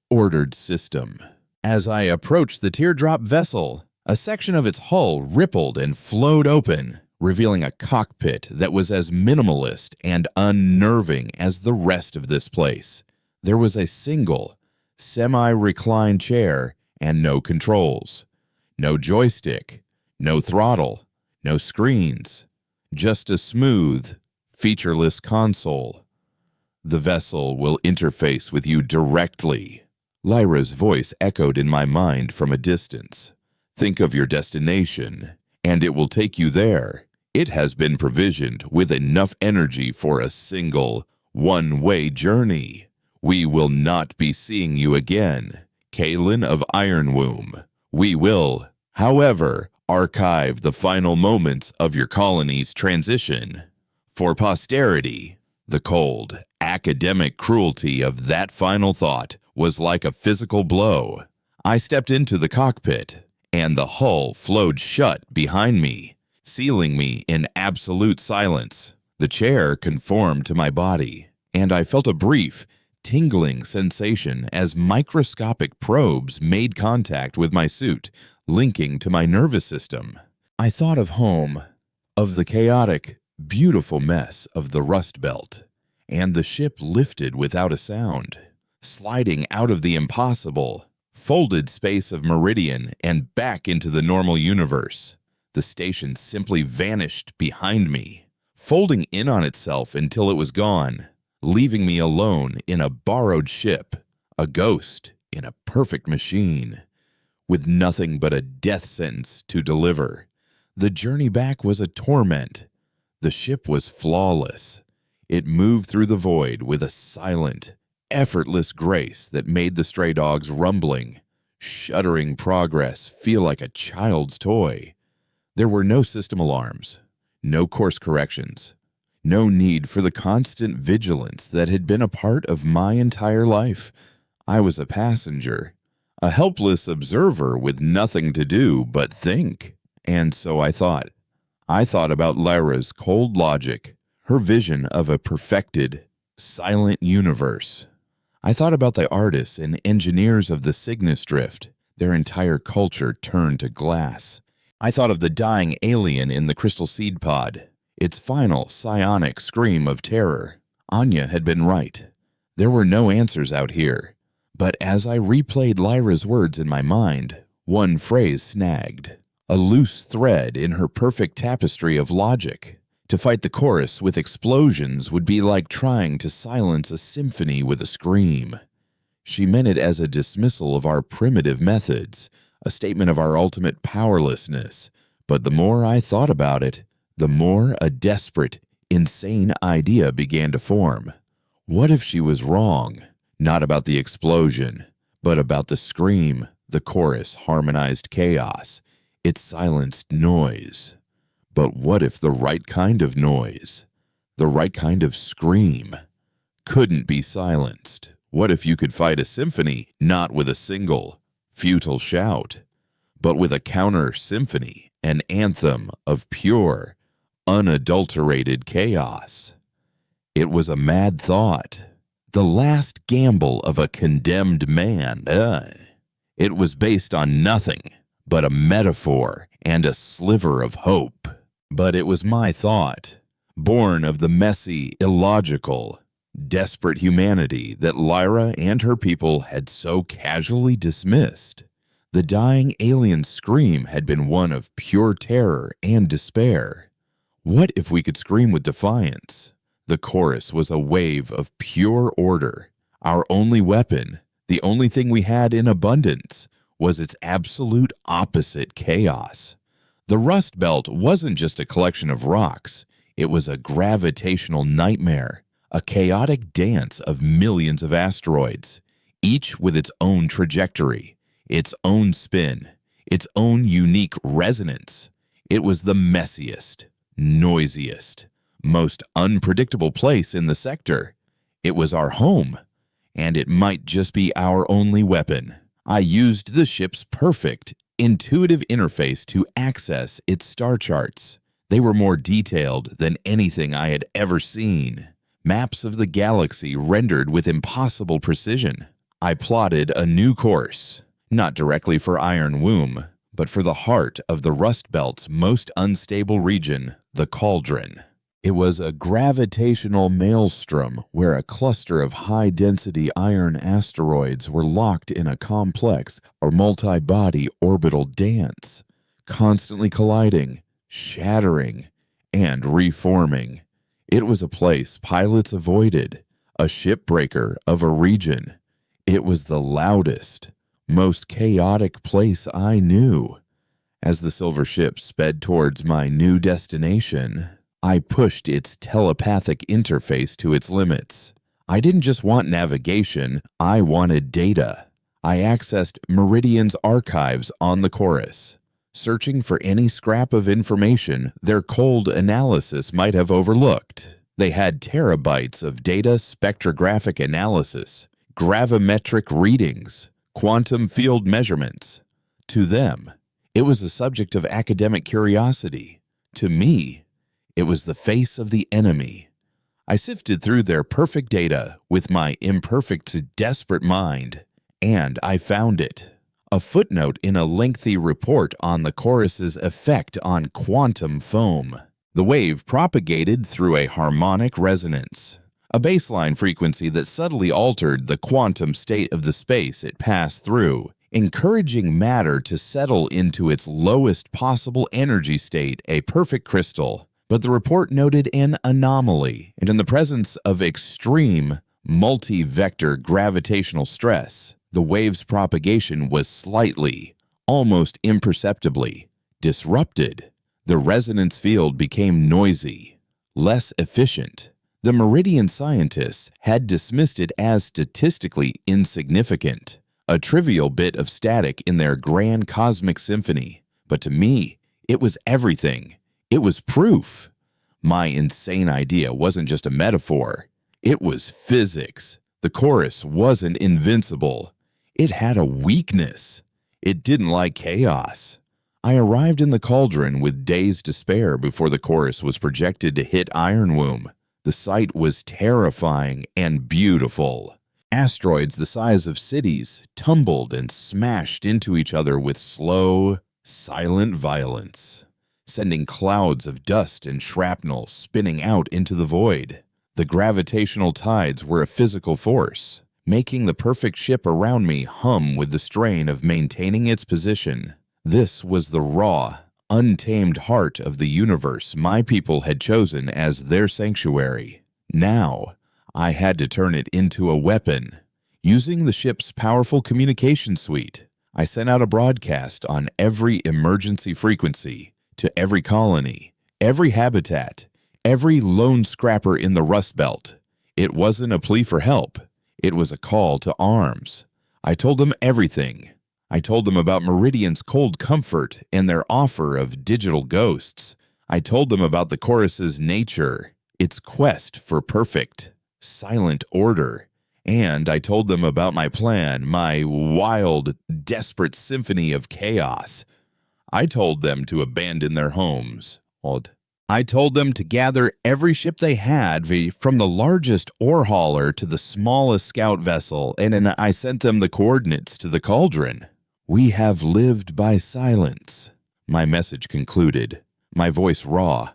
ordered system. As I approached the teardrop vessel, a section of its hull rippled and flowed open, revealing a cockpit that was as minimalist and unnerving as the rest of this place. There was a single, semi-reclined chair and no controls. No joystick, no throttle, no screens. Just a smooth, featureless console. The vessel will interface with you directly. Lyra's voice echoed in my mind from a distance. Think of your destination, and it will take you there. It has been provisioned with enough energy for a single, one-way journey. We will not be seeing you again, Kaelin of Ironwomb. We will, however, archive the final moments of your colony's transition. For posterity, the cold, academic cruelty of that final thought was like a physical blow. I stepped into the cockpit, and the hull flowed shut behind me, sealing me in absolute silence. The chair conformed to my body, and I felt a brief, tingling sensation as microscopic probes made contact with my suit, linking to my nervous system. I thought of home, of the chaotic, beautiful mess of the Rust Belt, and the ship lifted without a sound, sliding out of the impossible, folded space of Meridian and back into the normal universe. The station simply vanished behind me, folding in on itself until it was gone, leaving me alone in a borrowed ship, a ghost in a perfect machine, with nothing but a death sentence to deliver. The journey back was a torment. The ship was flawless. It moved through the void with a silent, effortless grace that made the stray dog's rumbling, shuddering progress feel like a child's toy. There were no system alarms, no course corrections, no need for the constant vigilance that had been a part of my entire life. I was a passenger, a helpless observer with nothing to do but think. And so I thought. I thought about Lyra's cold logic, her vision of a perfected, silent universe. I thought about the artists and engineers of the Cygnus Drift, their entire culture turned to glass. I thought of the dying alien in the crystal seed pod, its final psionic scream of terror. Anya had been right. There were no answers out here. But as I replayed Lyra's words in my mind, one phrase snagged, a loose thread in her perfect tapestry of logic. To fight the chorus with explosions would be like trying to silence a symphony with a scream. She meant it as a dismissal of our primitive methods, a statement of our ultimate powerlessness. But the more I thought about it, the more a desperate, insane idea began to form. What if she was wrong? Not about the explosion, but about the scream, the chorus harmonized chaos, its silenced noise. But what if the right kind of noise, the right kind of scream, couldn't be silenced? What if you could fight a symphony not with a single, futile shout, but with a counter-symphony, an anthem of pure, unadulterated chaos? It was a mad thought, the last gamble of a condemned man. It was based on nothing but a metaphor and a sliver of hope. But it was my thought, born of the messy, illogical, desperate humanity that Lyra and her people had so casually dismissed. The dying alien scream had been one of pure terror and despair. What if we could scream with defiance? The chorus was a wave of pure order. Our only weapon, the only thing we had in abundance, was its absolute opposite, chaos. The Rust Belt wasn't just a collection of rocks. It was a gravitational nightmare, a chaotic dance of millions of asteroids, each with its own trajectory, its own spin, its own unique resonance. It was the messiest, noisiest, most unpredictable place in the sector. It was our home, and it might just be our only weapon. I used the ship's perfect, intuitive interface to access its star charts. They were more detailed than anything I had ever seen. Maps of the galaxy rendered with impossible precision. I plotted a new course, not directly for Iron Womb, but for the heart of the Rust Belt's most unstable region, the Cauldron. It was a gravitational maelstrom where a cluster of high-density iron asteroids were locked in a complex or multi-body orbital dance, constantly colliding, shattering, and reforming. It was a place pilots avoided, a shipbreaker of a region. It was the loudest, most chaotic place I knew. As the silver ship sped towards my new destination, I pushed its telepathic interface to its limits. I didn't just want navigation, I wanted data. I accessed Meridian's archives on the chorus, searching for any scrap of information their cold analysis might have overlooked. They had terabytes of data spectrographic analysis, gravimetric readings, quantum field measurements. To them, it was a subject of academic curiosity. To me, it was the face of the enemy. I sifted through their perfect data with my imperfect, desperate mind, and I found it. A footnote in a lengthy report on the chorus's effect on quantum foam. The wave propagated through a harmonic resonance, a baseline frequency that subtly altered the quantum state of the space it passed through, encouraging matter to settle into its lowest possible energy state, a perfect crystal. But the report noted an anomaly, and in the presence of extreme multi-vector gravitational stress, the wave's propagation was slightly, almost imperceptibly, disrupted. The resonance field became noisy, less efficient. The Meridian scientists had dismissed it as statistically insignificant, a trivial bit of static in their grand cosmic symphony. But to me, it was everything. It was proof. My insane idea wasn't just a metaphor. It was physics. The chorus wasn't invincible. It had a weakness. It didn't like chaos. I arrived in the cauldron with days to spare before the chorus was projected to hit Ironwomb. The sight was terrifying and beautiful. Asteroids the size of cities tumbled and smashed into each other with slow, silent violence, sending clouds of dust and shrapnel spinning out into the void. The gravitational tides were a physical force, making the perfect ship around me hum with the strain of maintaining its position. This was the raw, untamed heart of the universe my people had chosen as their sanctuary. Now, I had to turn it into a weapon. Using the ship's powerful communication suite, I sent out a broadcast on every emergency frequency to every colony, every habitat, every lone scrapper in the Rust Belt. It wasn't a plea for help. It was a call to arms. I told them everything. I told them about Meridian's cold comfort and their offer of digital ghosts. I told them about the chorus's nature, its quest for perfect, silent order. And I told them about my plan, my wild, desperate symphony of chaos. I told them to abandon their homes. I told them to gather every ship they had, from the largest ore hauler to the smallest scout vessel, and then I sent them the coordinates to the cauldron. We have lived by silence, my message concluded, my voice raw,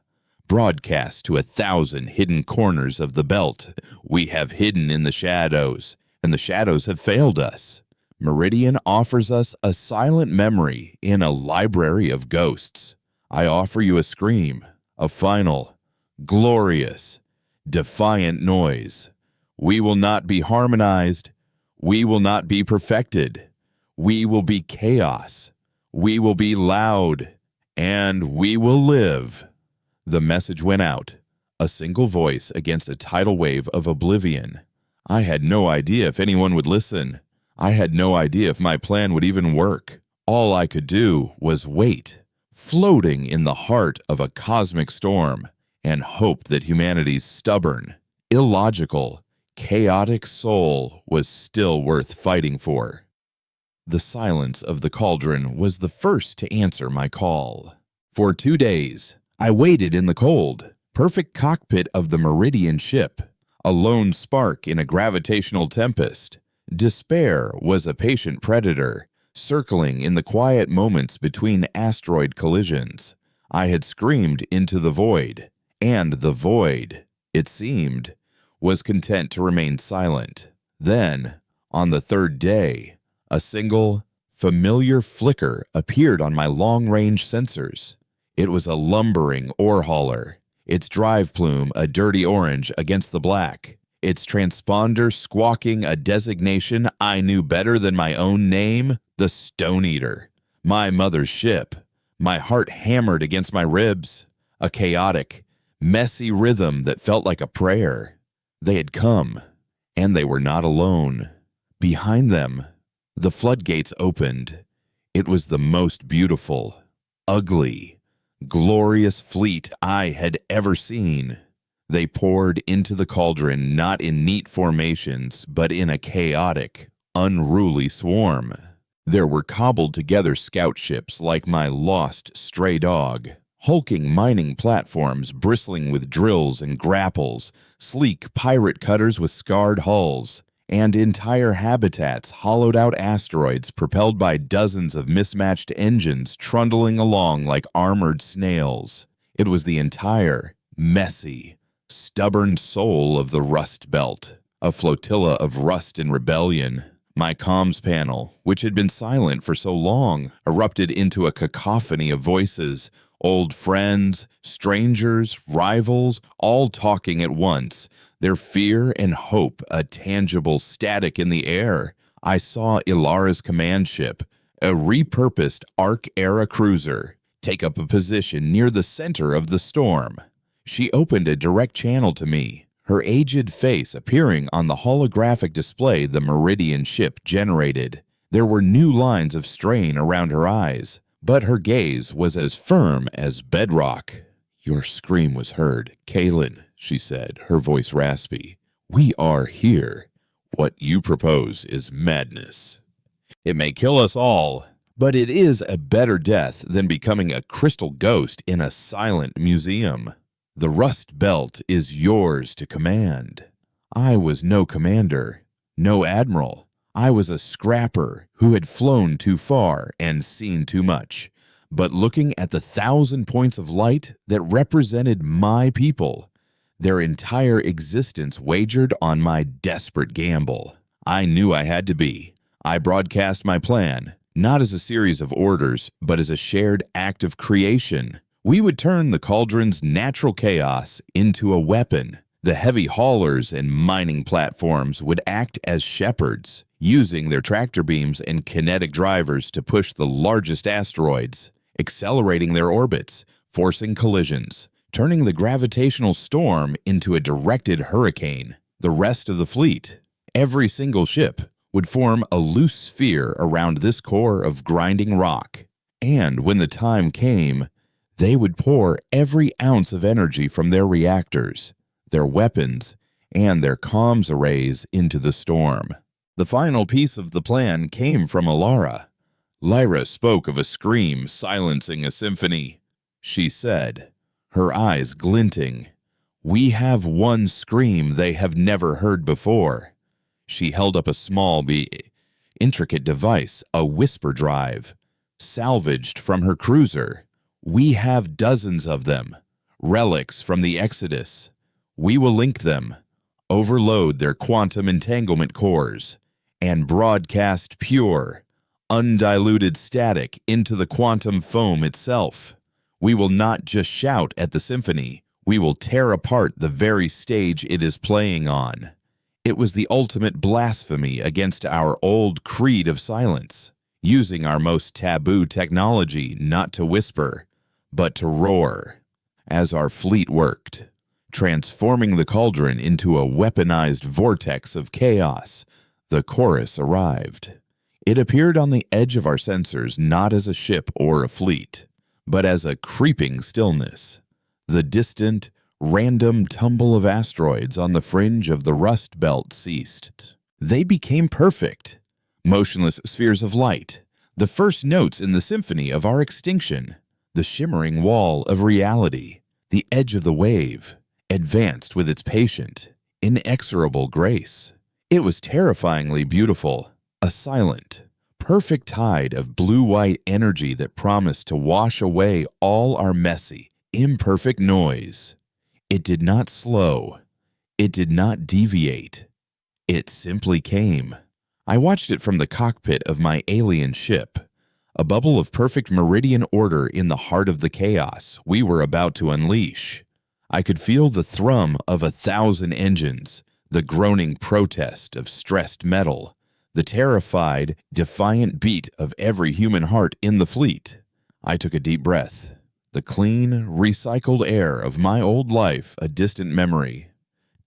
broadcast to 1,000 hidden corners of the belt. We have hidden in the shadows, and the shadows have failed us. Meridian offers us a silent memory in a library of ghosts. I offer you a scream, a final, glorious, defiant noise. We will not be harmonized. We will not be perfected. We will be chaos. We will be loud. And we will live. The message went out, a single voice against a tidal wave of oblivion. I had no idea if anyone would listen. I had no idea if my plan would even work. All I could do was wait, floating in the heart of a cosmic storm, and hope that humanity's stubborn, illogical, chaotic soul was still worth fighting for. The silence of the cauldron was the first to answer my call. For 2 days, I waited in the cold, perfect cockpit of the Meridian ship, a lone spark in a gravitational tempest. Despair was a patient predator, circling in the quiet moments between asteroid collisions. I had screamed into the void, and the void, it seemed, was content to remain silent. Then, on the 3rd day, a single, familiar flicker appeared on my long-range sensors. It was a lumbering ore hauler, its drive plume a dirty orange against the black, its transponder squawking a designation I knew better than my own name, the Stone Eater. My mother's ship. My heart hammered against my ribs, a chaotic, messy rhythm that felt like a prayer. They had come, and they were not alone. Behind them, the floodgates opened. It was the most beautiful, ugly, glorious fleet I had ever seen. They poured into the cauldron not in neat formations, but in a chaotic, unruly swarm. There were cobbled together scout ships like my lost stray dog, hulking mining platforms bristling with drills and grapples, sleek pirate cutters with scarred hulls, and entire habitats hollowed out asteroids propelled by dozens of mismatched engines trundling along like armored snails. It was the entire, messy, stubborn soul of the Rust Belt, a flotilla of rust and rebellion. My comms panel, which had been silent for so long, erupted into a cacophony of voices, old friends, strangers, rivals, all talking at once, their fear and hope a tangible static in the air. I saw Ilara's command ship, a repurposed Arc-era cruiser, take up a position near the center of the storm. She opened a direct channel to me, her aged face appearing on the holographic display the Meridian ship generated. There were new lines of strain around her eyes, but her gaze was as firm as bedrock. "Your scream was heard, Kaelin," she said, her voice raspy. "We are here. What you propose is madness. It may kill us all, but it is a better death than becoming a crystal ghost in a silent museum. The Rust Belt is yours to command." I was no commander, no admiral. I was a scrapper who had flown too far and seen too much. But looking at the 1,000 points of light that represented my people, their entire existence wagered on my desperate gamble. I knew I had to be. I broadcast my plan, not as a series of orders, but as a shared act of creation. We would turn the cauldron's natural chaos into a weapon. The heavy haulers and mining platforms would act as shepherds, using their tractor beams and kinetic drivers to push the largest asteroids, accelerating their orbits, forcing collisions, turning the gravitational storm into a directed hurricane. The rest of the fleet, every single ship, would form a loose sphere around this core of grinding rock. And when the time came, they would pour every ounce of energy from their reactors, their weapons, and their comms arrays into the storm. The final piece of the plan came from Ilara. Lyra spoke of a scream silencing a symphony. She said, her eyes glinting, "We have one scream they have never heard before." She held up a small, intricate device, a whisper drive, salvaged from her cruiser. "We have dozens of them, relics from the Exodus. We will link them, overload their quantum entanglement cores, and broadcast pure, undiluted static into the quantum foam itself. We will not just shout at the symphony, we will tear apart the very stage it is playing on." It was the ultimate blasphemy against our old creed of silence, using our most taboo technology not to whisper, but to roar. As our fleet worked, transforming the cauldron into a weaponized vortex of chaos, the chorus arrived. It appeared on the edge of our sensors not as a ship or a fleet, but as a creeping stillness. The distant, random tumble of asteroids on the fringe of the Rust Belt ceased. They became perfect, motionless spheres of light, the first notes in the symphony of our extinction. The shimmering wall of reality, the edge of the wave, advanced with its patient, inexorable grace. It was terrifyingly beautiful, a silent, perfect tide of blue-white energy that promised to wash away all our messy, imperfect noise. It did not slow. It did not deviate. It simply came. I watched it from the cockpit of my alien ship, a bubble of perfect meridian order in the heart of the chaos we were about to unleash. I could feel the thrum of 1,000 engines, the groaning protest of stressed metal, the terrified, defiant beat of every human heart in the fleet. I took a deep breath, the clean, recycled air of my old life a distant memory.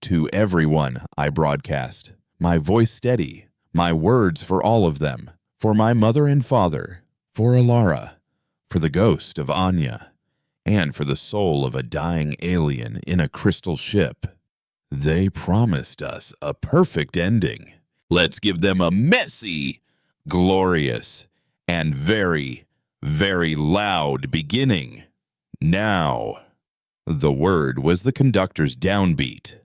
To everyone I broadcast, my voice steady, my words for all of them, for my mother and father, for Ilara, for the ghost of Anya, and for the soul of a dying alien in a crystal ship. They promised us a perfect ending. Let's give them a messy, glorious, and very, very loud beginning. Now. The word was the conductor's downbeat,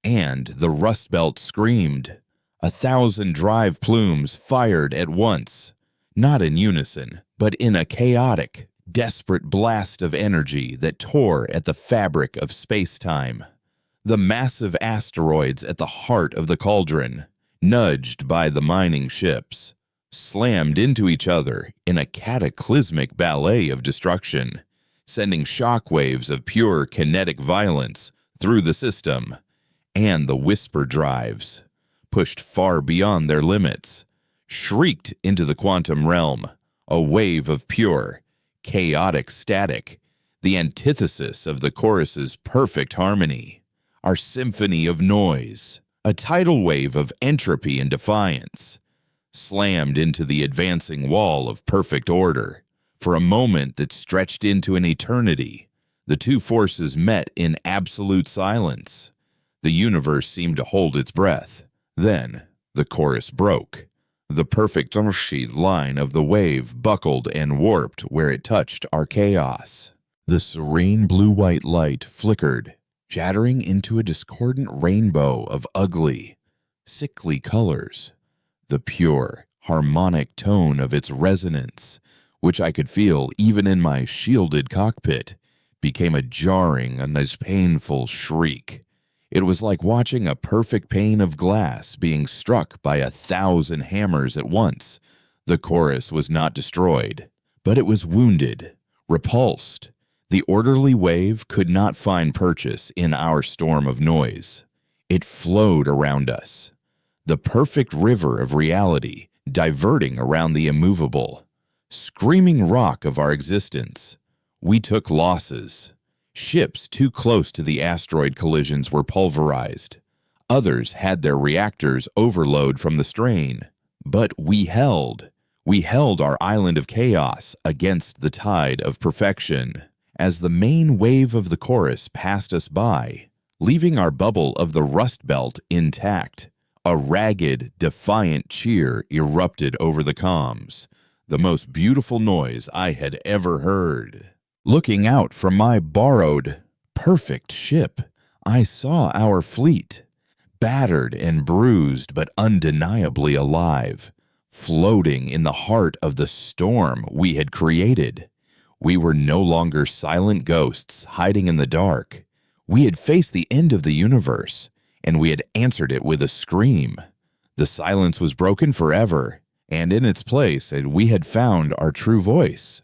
and the Rust Belt screamed. 1,000 drive plumes fired at once, not in unison, but in a chaotic, desperate blast of energy that tore at the fabric of space-time. The massive asteroids at the heart of the cauldron, nudged by the mining ships, slammed into each other in a cataclysmic ballet of destruction, sending shockwaves of pure kinetic violence through the system, and the whisper drives, pushed far beyond their limits, shrieked into the quantum realm, a wave of pure, chaotic static, the antithesis of the chorus's perfect harmony, our symphony of noise, a tidal wave of entropy and defiance, slammed into the advancing wall of perfect order. For a moment that stretched into an eternity, the two forces met in absolute silence. The universe seemed to hold its breath. Then the chorus broke. The perfect unsheathed line of the wave buckled and warped where it touched our chaos. The serene blue-white light flickered, shattering into a discordant rainbow of ugly, sickly colors. The pure, harmonic tone of its resonance, which I could feel even in my shielded cockpit, became a jarring and as painful shriek. It was like watching a perfect pane of glass being struck by 1,000 hammers at once. The chorus was not destroyed, but it was wounded, repulsed. The orderly wave could not find purchase in our storm of noise. It flowed around us, the perfect river of reality, diverting around the immovable, screaming rock of our existence. We took losses. Ships too close to the asteroid collisions were pulverized. Others had their reactors overload from the strain. But we held. We held our island of chaos against the tide of perfection. As the main wave of the chorus passed us by, leaving our bubble of the Rust Belt intact, a ragged, defiant cheer erupted over the comms, the most beautiful noise I had ever heard. Looking out from my borrowed, perfect ship, I saw our fleet, battered and bruised but undeniably alive, floating in the heart of the storm we had created. We were no longer silent ghosts hiding in the dark. We had faced the end of the universe, and we had answered it with a scream. The silence was broken forever, and in its place we had found our true voice.